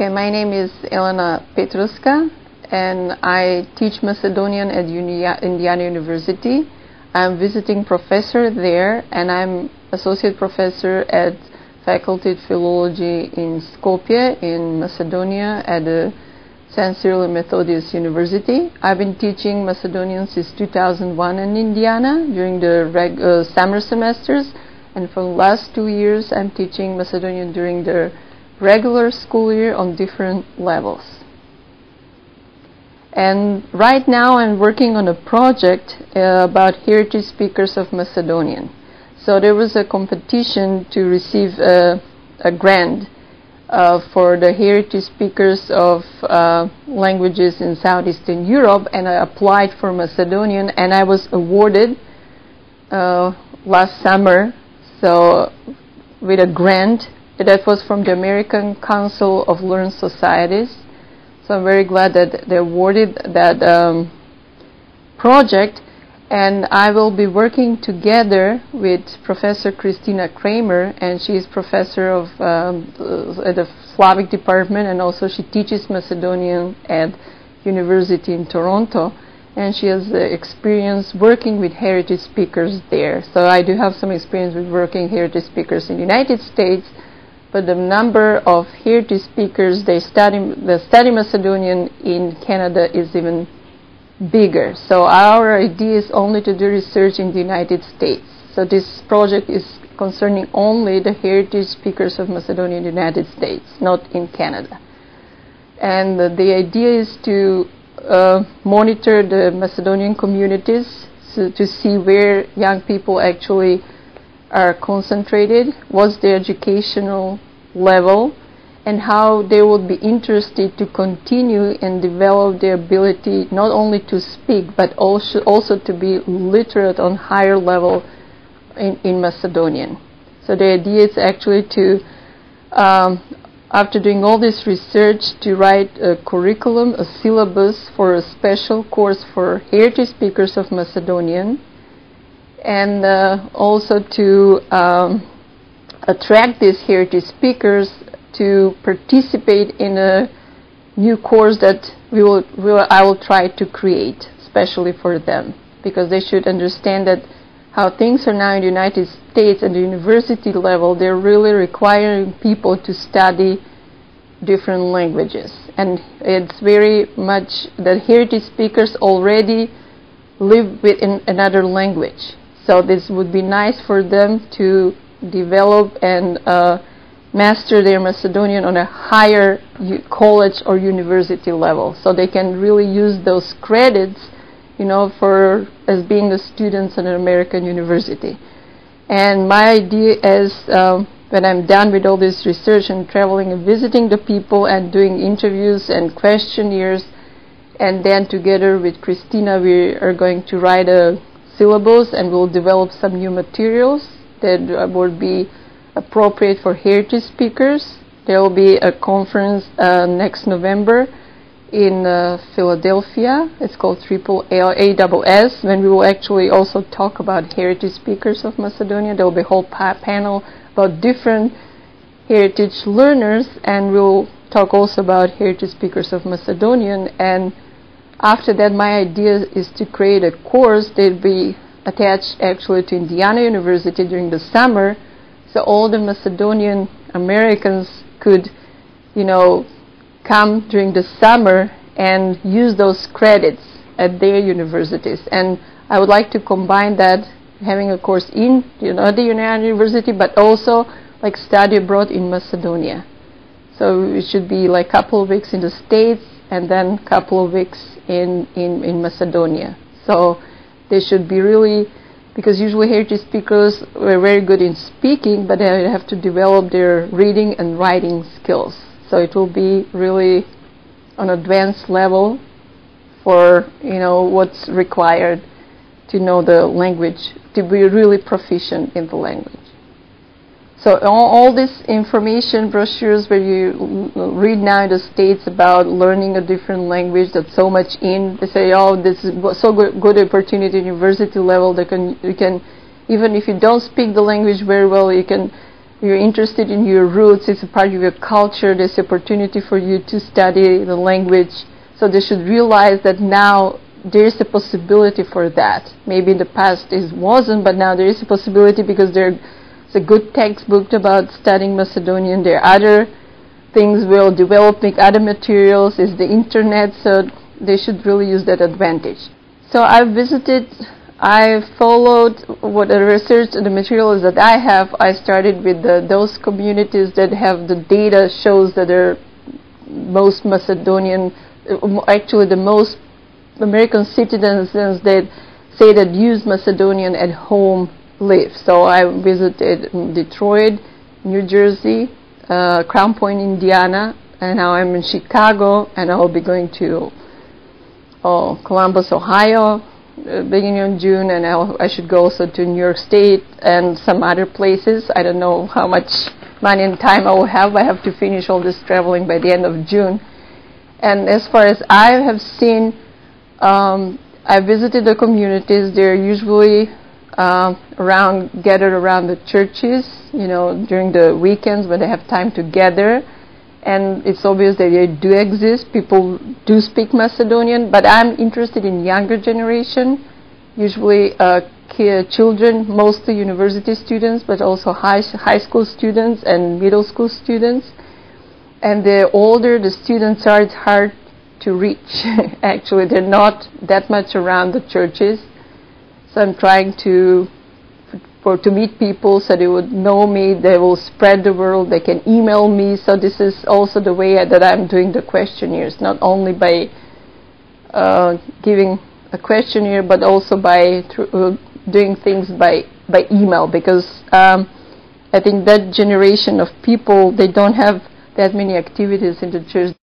Okay, my name is Elena Petroska, and I teach Macedonian at Indiana University. I'm visiting professor there, and I'm associate professor at Faculty of Philology in Skopje in Macedonia at the St. Cyril and Methodius University. I've been teaching Macedonian since 2001 in Indiana during the summer semesters, and for the last 2 years I'm teaching Macedonian during the regular school year on different levels. And right now I'm working on a project about heritage speakers of Macedonian. So there was a competition to receive a grant for the heritage speakers of languages in Southeastern Europe, and I applied for Macedonian, and I was awarded last summer, so with a grant that was from the American Council of Learned Societies. So I'm very glad that they awarded that project, and I will be working together with Professor Christina Kramer, and she is professor of at the Slavic department, and also she teaches Macedonian at University in Toronto, and she has experience working with heritage speakers there. So I do have some experience with working heritage speakers in the United States, but the number of heritage speakers that study Macedonian in Canada is even bigger. So our idea is only to do research in the United States. So this project is concerning only the heritage speakers of Macedonian in the United States, not in Canada. And the idea is to monitor the Macedonian communities to see where young people actually are concentrated, what's their educational level, and how they would be interested to continue and develop their ability not only to speak but also to be literate on higher level in Macedonian. So the idea is actually to, after doing all this research, to write a curriculum, a syllabus for a special course for heritage speakers of Macedonian, and also to attract these heritage speakers to participate in a new course that I will try to create, especially for them, because they should understand that how things are now in the United States at the university level, they're really requiring people to study different languages, and it's very much that heritage speakers already live within another language. So this would be nice for them to develop and master their Macedonian on a higher college or university level, so they can really use those credits, you know, for as being the students at an American university. And my idea is, when I'm done with all this research and traveling and visiting the people and doing interviews and questionnaires, and then together with Christina we are going to write a syllabus, and we'll develop some new materials that would be appropriate for heritage speakers. There will be a conference next November in Philadelphia. It's called AASS, when we will actually also talk about heritage speakers of Macedonia. There will be a whole panel about different heritage learners, and we'll talk also about heritage speakers of Macedonian. And after that, my idea is to create a course that will be attached actually to Indiana University during the summer, so all the Macedonian Americans could, you know, come during the summer and use those credits at their universities. And I would like to combine that, having a course in, you know, the Indiana University, but also like study abroad in Macedonia. So it should be like a couple of weeks in the States and then a couple of weeks in Macedonia. So they should be really, because usually heritage speakers were very good in speaking, but they have to develop their reading and writing skills. So it will be really on advanced level for, you know, what's required to know the language, to be really proficient in the language. So all this information brochures where you read now in the States about learning a different language, that's so much in, they say, oh, this is so good opportunity at university level, you can, even if you don't speak the language very well, you can you're interested in your roots, it's a part of your culture, there's opportunity for you to study the language. So they should realize that now there's a possibility for that. Maybe in the past it wasn't, but now there is a possibility because there's a good textbook about studying Macedonian. There are other things will developing, other materials, is the internet, so they should really use that advantage. So I followed what the research and the materials that I have. I started with those communities that have the data shows that they're most Macedonian, actually the most American citizens that say that use Macedonian at home live. So I visited Detroit, New Jersey, Crown Point, Indiana, and now I'm in Chicago, and I will be going to Columbus, Ohio, beginning of June, and I should go also to New York State and some other places. I don't know how much money and time I will have. I have to finish all this traveling by the end of June. And as far as I have seen, I visited the communities. They're usually gathered around the churches, during the weekends when they have time to gather. And it's obvious that they do exist. People do speak Macedonian, but I'm interested in younger generation, usually children, mostly university students, but also high school students and middle school students. And the older the students are, it's hard to reach. Actually, they're not that much around the churches. So I'm trying to meet people so they would know me, they will spread the word, they can email me. So this is also the way that I'm doing the questionnaires, not only by giving a questionnaire, but also by doing things by email, because I think that generation of people, they don't have that many activities in the church.